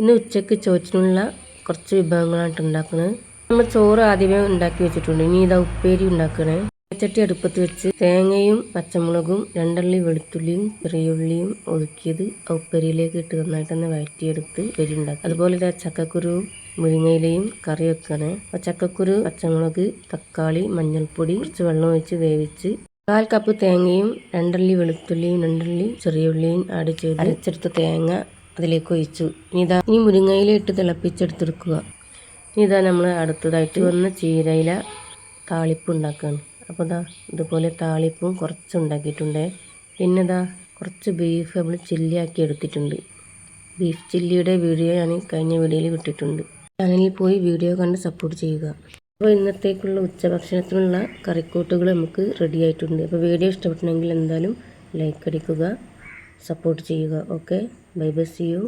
ഇന്ന് ഉച്ചയ്ക്ക് ചോറ്റിനുള്ള കുറച്ച് വിഭവങ്ങളാണ് ഉണ്ടാക്കുന്നത്. നമ്മൾ ചോറ് ആദ്യമേ ഉണ്ടാക്കി വെച്ചിട്ടുണ്ട്. ഇനി ഇതാ ഉപ്പേരി ഉണ്ടാക്കണേ. ചട്ടി അടുപ്പത്ത് വെച്ച് തേങ്ങയും പച്ചമുളകും 2 അള്ളി വെളുത്തുള്ളിയും ചെറിയുള്ളിയും ഒതുക്കിയത് ഉപ്പേരിയിലേക്ക് ഇട്ട് നന്നായിട്ടൊന്ന് വഴറ്റിയെടുത്ത് ഉപ്പേരി ഉണ്ടാക്കി. അതുപോലെ ചക്കക്കുരുവും മുരിങ്ങയിലയും കറി വെക്കണേ. ചക്കക്കുരു, പച്ചമുളക്, തക്കാളി, മഞ്ഞൾപ്പൊടി, കുറച്ച് വെള്ളം ഒഴിച്ച് വേവിച്ച് 1/4 കപ്പ് തേങ്ങയും 2 അള്ളി വെളുത്തുള്ളിയും 2 അള്ളി ചെറിയുള്ളിയും ആഡ് ചെയ്ത് അരച്ചെടുത്ത തേങ്ങ അതിലേക്ക് ഒഴിച്ചു. ഇനി മുരിങ്ങയില ഇട്ട് തിളപ്പിച്ചെടുത്തെടുക്കുക. ഇതാ നമ്മൾ അടുത്തതായിട്ട് വന്ന ചീരയില താളിപ്പ് ഉണ്ടാക്കുകയാണ്. അപ്പോൾ ഇതുപോലെ താളിപ്പും കുറച്ച് ഉണ്ടാക്കിയിട്ടുണ്ട്. പിന്നെ കുറച്ച് ബീഫ് നമ്മൾ ചില്ലിയാക്കി എടുത്തിട്ടുണ്ട്. ബീഫ് ചില്ലിയുടെ വീഡിയോ ഞാൻ കഴിഞ്ഞ വീഡിയോയിൽ വിട്ടിട്ടുണ്ട്. ചാനലിൽ പോയി വീഡിയോ കണ്ട് സപ്പോർട്ട് ചെയ്യുക. അപ്പോൾ ഇന്നത്തേക്കുള്ള ഉച്ചഭക്ഷണത്തിനുള്ള കറിക്കൂട്ടുകൾ നമുക്ക് റെഡി ആയിട്ടുണ്ട്. അപ്പോൾ വീഡിയോ ഇഷ്ടപ്പെട്ടെങ്കിൽ എന്തായാലും ലൈക്ക് അടിക്കുക, സപ്പോർട്ട് ചെയ്യുക. Okay, bye bye, see U.